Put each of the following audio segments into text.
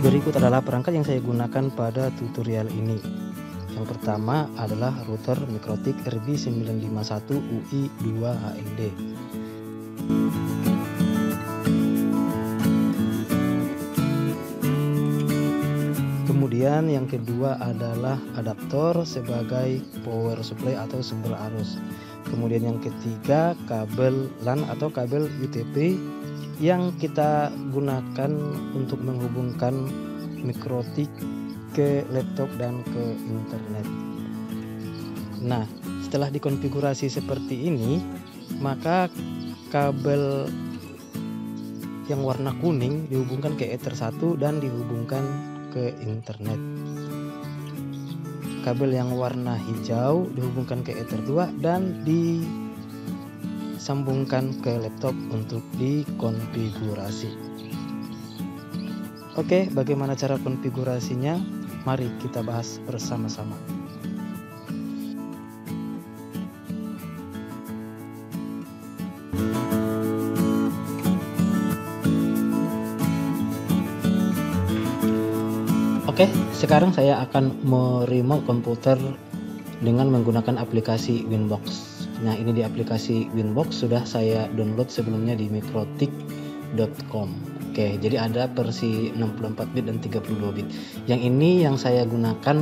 Berikut adalah perangkat yang saya gunakan pada tutorial ini. Yang pertama adalah router Mikrotik RB951UI2HMD. Kemudian yang kedua adalah adaptor sebagai power supply atau sumber arus. Kemudian yang ketiga kabel LAN atau kabel UTP yang kita gunakan untuk menghubungkan Mikrotik ke laptop dan ke internet. Nah, setelah dikonfigurasi seperti ini, maka kabel yang warna kuning dihubungkan ke Ether 1 dan dihubungkan ke internet. Kabel yang warna hijau dihubungkan ke Ether 2 dan disambungkan ke laptop untuk dikonfigurasi. Oke, bagaimana cara konfigurasinya? Mari kita bahas bersama-sama. Oke, sekarang saya akan meremote komputer dengan menggunakan aplikasi Winbox. Nah, ini di aplikasi Winbox sudah saya download sebelumnya di mikrotik.com. Oke, jadi ada versi 64 bit dan 32 bit. Yang ini yang saya gunakan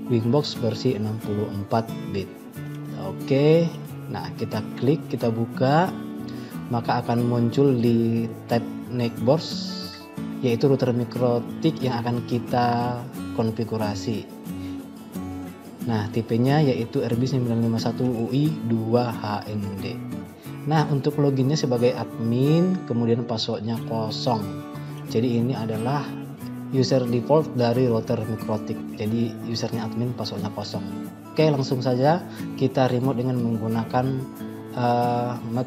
Winbox versi 64 bit. Oke, nah kita klik, kita buka, maka akan muncul di tab Netbox, yaitu router Mikrotik yang akan kita konfigurasi. Nah, tipenya yaitu RB951UI2HMD. Nah, untuk loginnya sebagai admin, kemudian passwordnya kosong. Jadi ini adalah user default dari router Mikrotik. Jadi usernya admin, passwordnya kosong. Oke, langsung saja kita remote dengan menggunakan MAC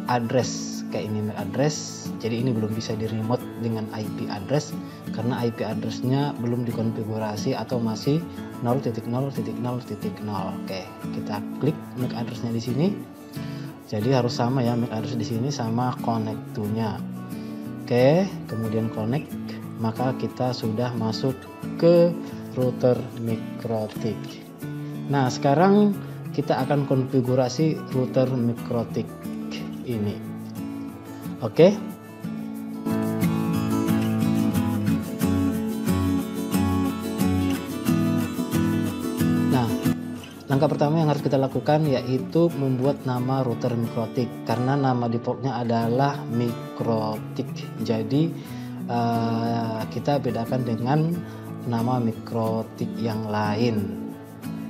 address. Kayak ini MAC address. Jadi ini belum bisa di remote dengan IP address karena IP addressnya belum dikonfigurasi atau masih 0.0.0.0. Oke, kita klik MAC addressnya di sini. Jadi harus sama ya, MAC address di sini sama connect to-nya. Oke, kemudian connect, maka kita sudah masuk ke router Mikrotik. Nah, sekarang kita akan konfigurasi router Mikrotik ini. Oke. Nah, langkah pertama yang harus kita lakukan yaitu membuat nama router Mikrotik, karena nama defaultnya adalah Mikrotik. Jadi kita bedakan dengan nama Mikrotik yang lain.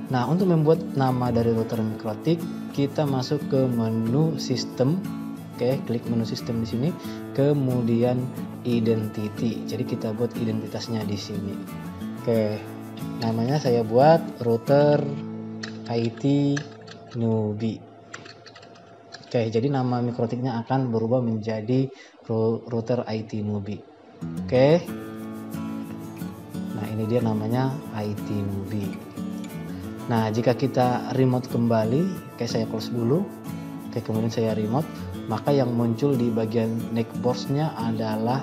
Nah, untuk membuat nama dari router Mikrotik, kita masuk ke menu sistem. Oke, klik menu sistem di sini, kemudian identity. Jadi kita buat identitasnya di sini. Oke, namanya saya buat router IT Newbie. Oke, jadi nama Mikrotiknya akan berubah menjadi router IT Newbie. Oke. Nah, ini dia namanya IT Newbie. Nah, jika kita remote kembali, oke, saya close dulu. Oke, kemudian saya remote, maka yang muncul di bagian netbox-nya adalah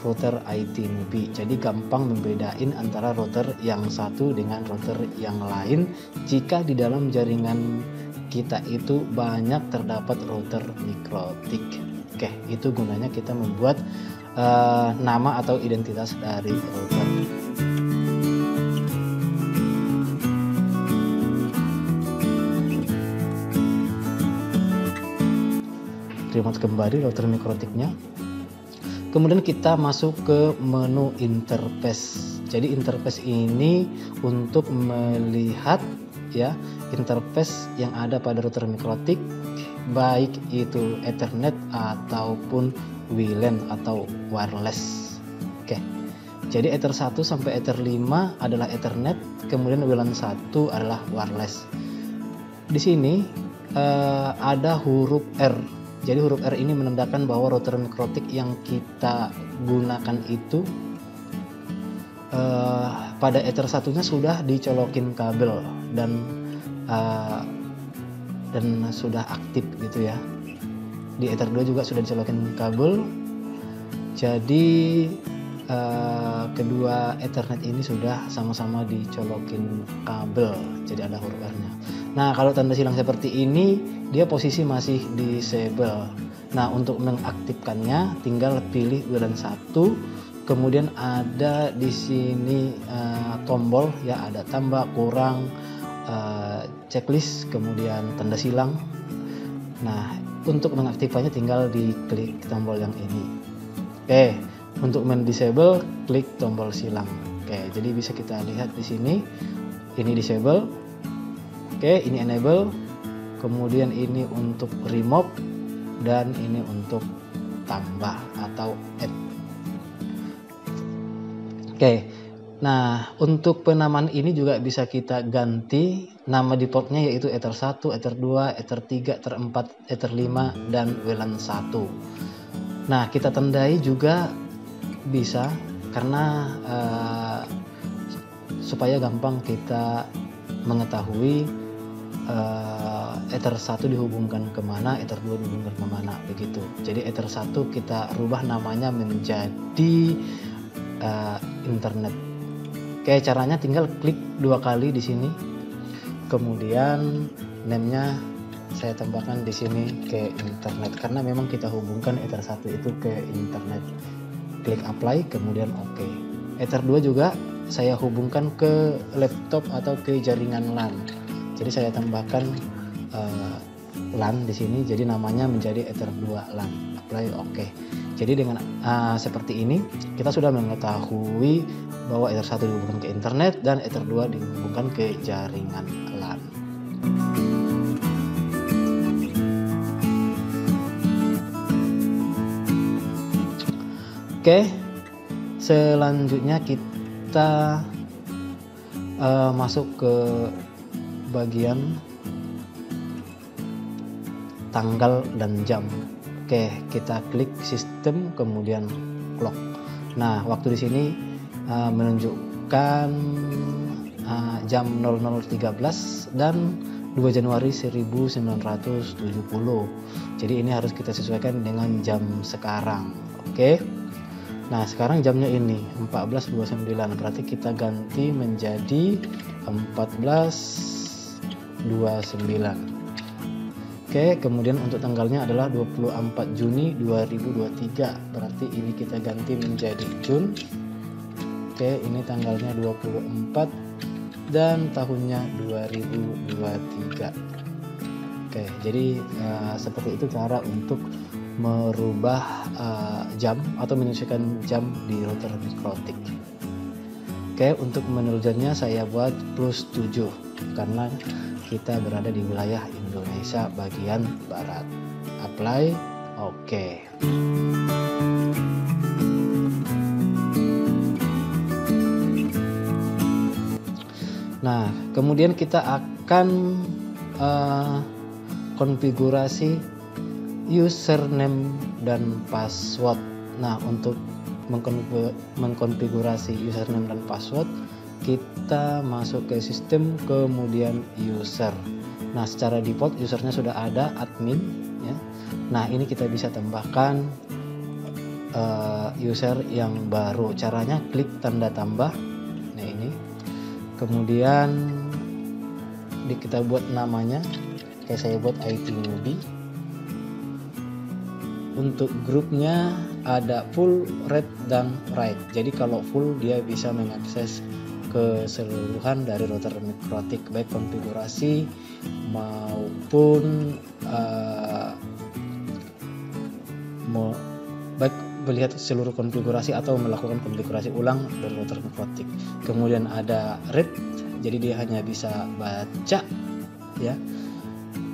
router IT Newbie. Jadi gampang membedain antara router yang satu dengan router yang lain jika di dalam jaringan kita itu banyak terdapat router Mikrotik. Oke, itu gunanya kita membuat nama atau identitas dari router. Remote kembali router Mikrotiknya. Kemudian kita masuk ke menu interface. Jadi interface ini untuk melihat ya interface yang ada pada router Mikrotik, baik itu Ethernet ataupun WLAN atau wireless. Oke. Jadi Ether 1 sampai Ether 5 adalah Ethernet, kemudian WLAN 1 adalah wireless. Di sini ada huruf R. Jadi huruf R ini menandakan bahwa router Mikrotik yang kita gunakan itu pada Ether 1-nya sudah dicolokin kabel dan sudah aktif gitu ya. Di Ether 2 juga sudah dicolokin kabel. Jadi kedua Ethernet ini sudah sama-sama dicolokin kabel, jadi ada huruf R-nya. Nah, kalau tanda silang seperti ini, dia posisi masih disable. Nah, untuk mengaktifkannya tinggal pilih WLAN 1, kemudian ada di sini tombol ya, ada tambah, kurang, checklist, kemudian tanda silang. Nah, untuk mengaktifkannya tinggal diklik tombol yang ini. Oke, untuk mendisable klik tombol silang. Oke, jadi bisa kita lihat di sini, ini disable. Oke, ini enable. Kemudian ini untuk remove dan ini untuk tambah atau add. Oke. Nah, untuk penamaan ini juga bisa kita ganti nama defaultnya, yaitu Ether 1, Ether 2, Ether 3, Ether 4, Ether 5, dan WLAN 1. Nah, kita tandai juga bisa, karena supaya gampang kita mengetahui Ether 1 dihubungkan kemana, Ether 2 dihubungkan kemana, begitu. Jadi Ether 1 kita rubah namanya menjadi internet. Oke, caranya tinggal klik 2 kali di sini. Kemudian name-nya saya tambahkan di sini ke internet, karena memang kita hubungkan Ether 1 itu ke internet. Klik apply, kemudian oke. Ether 2 juga saya hubungkan ke laptop atau ke jaringan LAN. Jadi saya tambahkan LAN di sini, jadi namanya menjadi Ether 2 LAN. Apply, oke. Jadi dengan seperti ini kita sudah mengetahui bahwa Ether 1 dihubungkan ke internet dan Ether 2 dihubungkan ke jaringan LAN. Oke, selanjutnya kita masuk ke bagian tanggal dan jam. Oke, kita klik sistem kemudian clock. Nah, waktu di sini menunjukkan jam 00.13 dan 2 Januari 1970. Jadi ini harus kita sesuaikan dengan jam sekarang. Oke. Nah, sekarang jamnya ini 14.29, berarti kita ganti menjadi 14.29. Oke, kemudian untuk tanggalnya adalah 24 Juni 2023. Berarti ini kita ganti menjadi Jun. Oke, ini tanggalnya 24 dan tahunnya 2023. Oke, jadi seperti itu cara untuk merubah jam atau menyesuaikan jam di router mikrotik. Oke, untuk menulisnya saya buat +7 karena kita berada di wilayah Indonesia bagian barat. Apply, oke. Nah, kemudian kita akan konfigurasi username dan password. Nah, untuk mengkonfigurasi username dan password, kita masuk ke sistem kemudian user. Nah, secara default usernya sudah ada admin ya. Nah, ini kita bisa tambahkan user yang baru. Caranya klik tanda tambah. Nah, ini. Kemudian kita buat namanya. Kayak saya buat IT Newbie. Untuk grupnya ada full, read, dan write. Jadi kalau full dia bisa mengakses keseluruhan dari router mikrotik, baik konfigurasi maupun baik melihat seluruh konfigurasi atau melakukan konfigurasi ulang dari router mikrotik. Kemudian ada read, jadi dia hanya bisa baca ya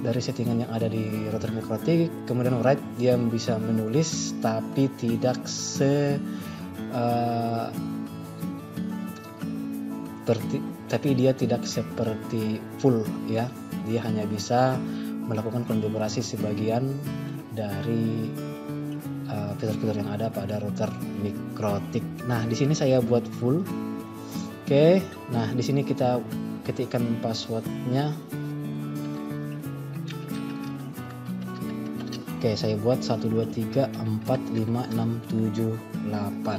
dari settingan yang ada di router mikrotik. Kemudian write, dia bisa menulis tapi tidak tapi dia tidak seperti full ya. Dia hanya bisa melakukan konfigurasi sebagian dari fitur-fitur yang ada pada router mikrotik. Nah, di sini saya buat full. Oke. Nah, di sini kita ketikkan passwordnya. Oke, saya buat 1234567 8.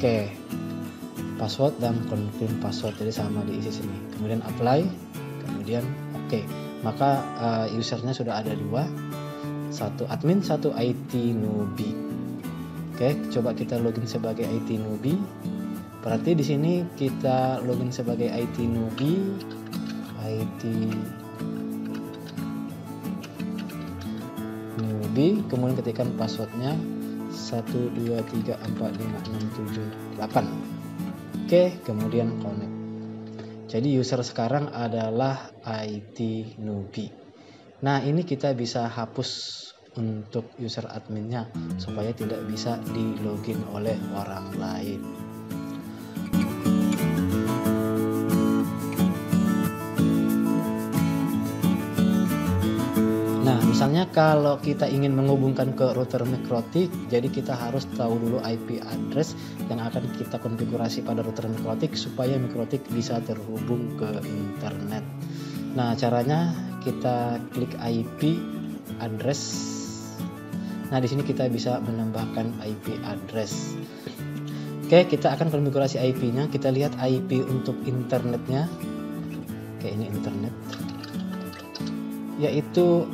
Oke, password dan confirm password, jadi sama diisi sini. Kemudian apply, kemudian oke. Maka usernya sudah ada dua, satu admin, satu IT newbie. Oke, coba kita login sebagai IT newbie. Berarti di sini kita login sebagai IT newbie, kemudian ketikkan passwordnya 123456778. Oke, kemudian connect. Jadi user sekarang adalah IT newbie. Nah, ini kita bisa hapus untuk user adminnya supaya tidak bisa di login oleh orang lain. Nah, misalnya kalau kita ingin menghubungkan ke router Mikrotik, jadi kita harus tahu dulu IP address yang akan kita konfigurasi pada router Mikrotik supaya Mikrotik bisa terhubung ke internet. Nah, caranya kita klik IP address. Nah, di sini kita bisa menambahkan IP address. Oke, kita akan konfigurasi IP-nya. Kita lihat IP untuk internetnya. Oke, ini internet. Yaitu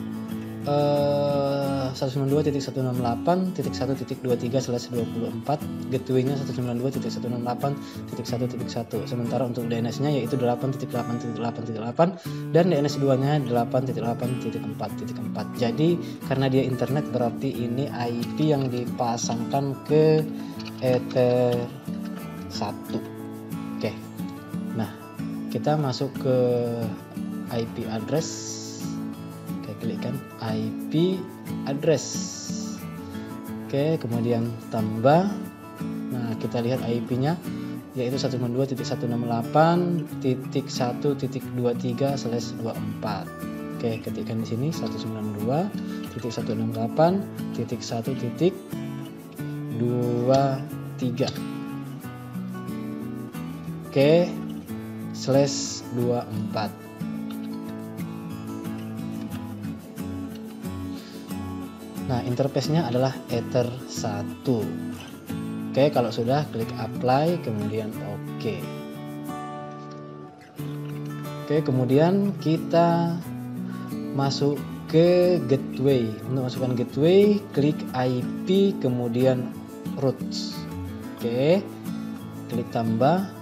192.168.1.23/24, gateway-nya 192.168.1.1. Sementara untuk DNS-nya yaitu 8.8.8.8 dan DNS2-nya 8.8.4.4. Jadi karena dia internet berarti ini IP yang dipasangkan ke Ether 1. Oke. Nah, kita masuk ke IP address. Klikkan IP address. Oke, kemudian tambah. Nah, kita lihat IP-nya yaitu 192.168.1.23/24. Oke, ketikkan di sini 192.168.1.23. Oke, /24. Nah, interface-nya adalah Ether 1. Oke, kalau sudah klik apply, kemudian oke. Oke, kemudian kita masuk ke gateway. Untuk masukkan gateway, klik IP, kemudian routes. Oke, klik tambah.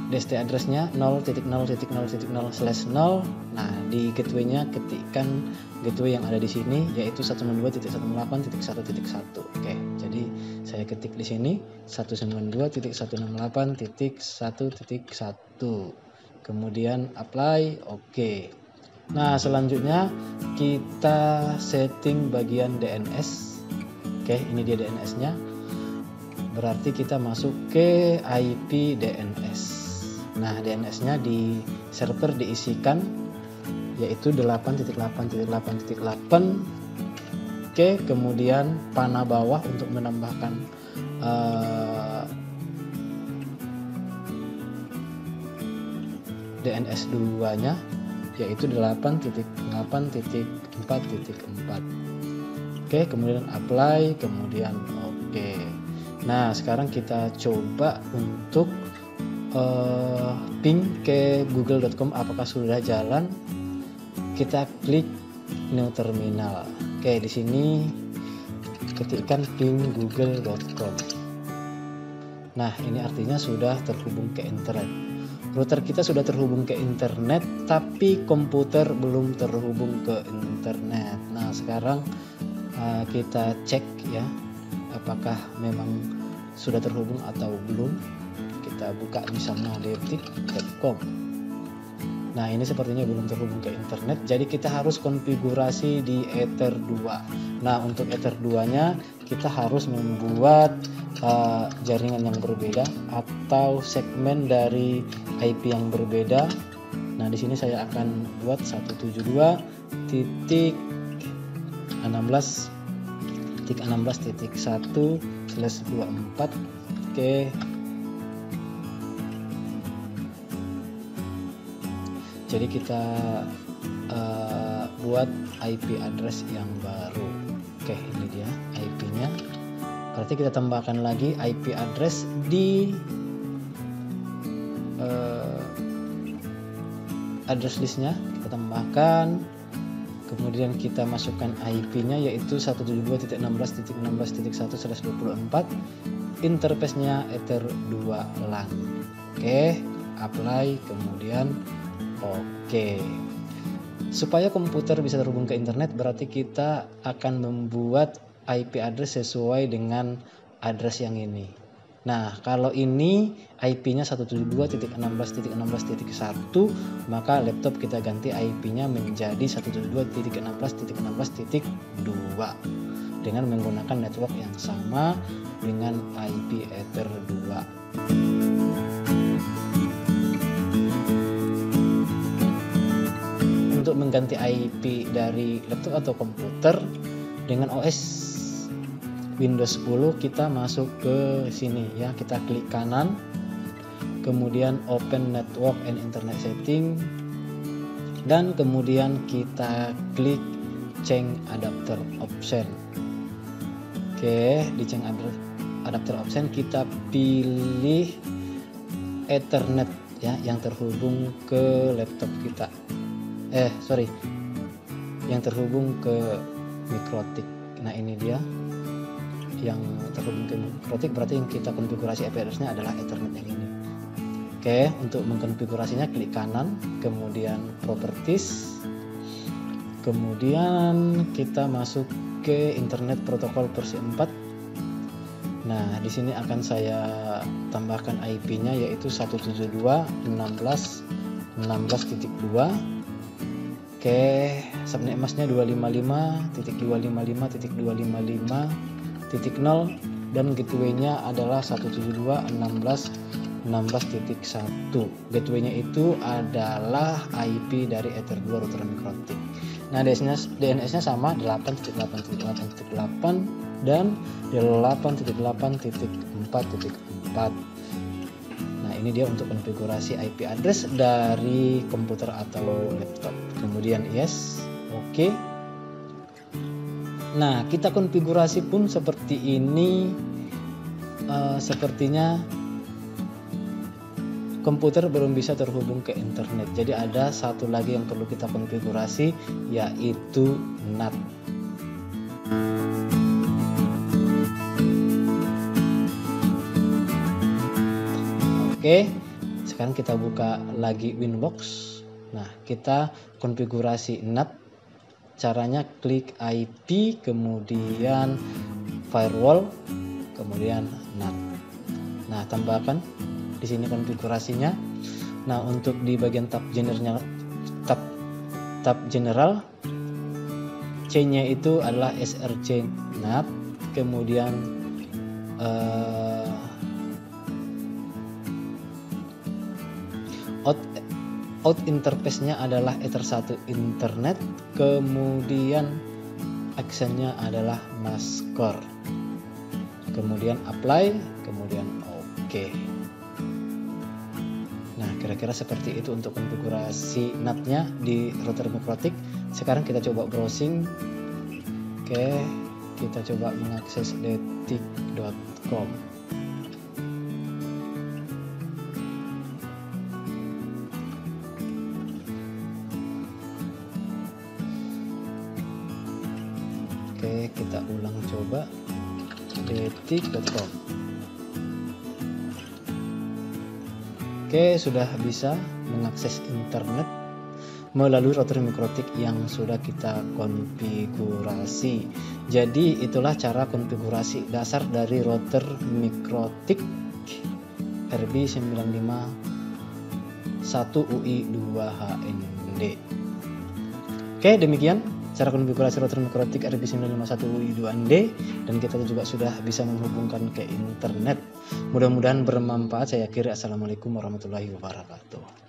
DST address-nya 0.0.0.0/0. Nah, di gateway-nya ketikkan gateway yang ada di sini yaitu 192.168.1.1. Oke, jadi saya ketik di sini 192.168.1.1. Kemudian apply, oke. Nah, selanjutnya kita setting bagian DNS. Oke, ini dia DNS-nya. Berarti kita masuk ke IP DNS. Nah, DNS-nya di server diisikan yaitu 8.8.8.8. Oke, kemudian panah bawah untuk menambahkan DNS2-nya yaitu 8.8.4.4. Oke, kemudian apply, kemudian oke. Nah, sekarang kita coba untuk ping ke google.com apakah sudah jalan. Kita klik new terminal. Oke, di sini ketikkan ping google.com. Nah, ini artinya sudah terhubung ke internet. Router kita sudah terhubung ke internet, tapi komputer belum terhubung ke internet. Nah, sekarang kita cek ya, apakah memang sudah terhubung atau belum. Kita buka misalnya detik.com. Nah, ini sepertinya belum terhubung ke internet, jadi kita harus konfigurasi di Ether 2. Nah, untuk Ether 2-nya kita harus membuat jaringan yang berbeda atau segmen dari IP yang berbeda. Nah, di sini saya akan buat 172.16.1/24. Oke. Jadi kita buat IP address yang baru. Oke, ini dia IP-nya Berarti kita tambahkan lagi IP address di address listnya, kita tambahkan, kemudian kita masukkan IP-nya yaitu 172.16.16.1/24, interface-nya Ether 2 LAN. Oke, apply, kemudian oke. Supaya komputer bisa terhubung ke internet, berarti kita akan membuat IP address sesuai dengan address yang ini. Nah, kalau ini IP-nya 172.16.16.1, maka laptop kita ganti IP-nya menjadi 172.16.16.2 dengan menggunakan network yang sama dengan IP Ether 2. Untuk mengganti IP dari laptop atau komputer dengan OS Windows 10, kita masuk ke sini ya, kita klik kanan, kemudian open network and internet setting, dan kemudian kita klik change adapter option. Oke, di change adapter option kita pilih Ethernet ya, yang terhubung ke laptop kita. Yang terhubung ke Mikrotik. Nah, ini dia yang terhubung ke Mikrotik, berarti yang kita konfigurasi IP address-nya adalah Ethernet yang ini. Oke, untuk mengkonfigurasinya klik kanan, kemudian properties, kemudian kita masuk ke internet protokol versi 4. Nah, di sini akan saya tambahkan IP-nya yaitu 172.16.16.2. Oke, subnet masknya 255.255.255.0 dan gateway-nya adalah 172.16.16.1. Gateway-nya itu adalah IP dari Ether 2 router Mikrotik. Nah, DNS-nya sama 8.8.8.8 dan 8.8.4.4. Nah, ini dia untuk konfigurasi IP address dari komputer atau laptop. Kemudian yes, oke. Nah, kita konfigurasi pun seperti ini. Sepertinya komputer belum bisa terhubung ke internet. Jadi ada satu lagi yang perlu kita konfigurasi, yaitu NAT. Oke, sekarang kita buka lagi Winbox. Nah, kita konfigurasi NAT. Caranya klik IP, kemudian firewall, kemudian NAT. Nah, tambahkan di sini konfigurasinya. Nah, untuk di bagian tab general, C-nya itu adalah SRC NAT, kemudian out interface-nya adalah Ether 1 internet, kemudian actionnya adalah maskor, kemudian apply, kemudian oke. Nah, kira-kira seperti itu untuk konfigurasi NAT-nya di router Mikrotik. Sekarang kita coba browsing. Oke, kita coba mengakses detik.com. Oke, kita ulang coba detik.com. Oke, sudah bisa mengakses internet melalui router Mikrotik yang sudah kita konfigurasi. Jadi itulah cara konfigurasi dasar dari router Mikrotik RB951UI2HND. Oke, demikian cara konfigurasi router Mikrotik RB951UI2HND, dan kita juga sudah bisa menghubungkan ke internet. Mudah-mudahan bermanfaat. Saya akhiri. Assalamualaikum warahmatullahi wabarakatuh.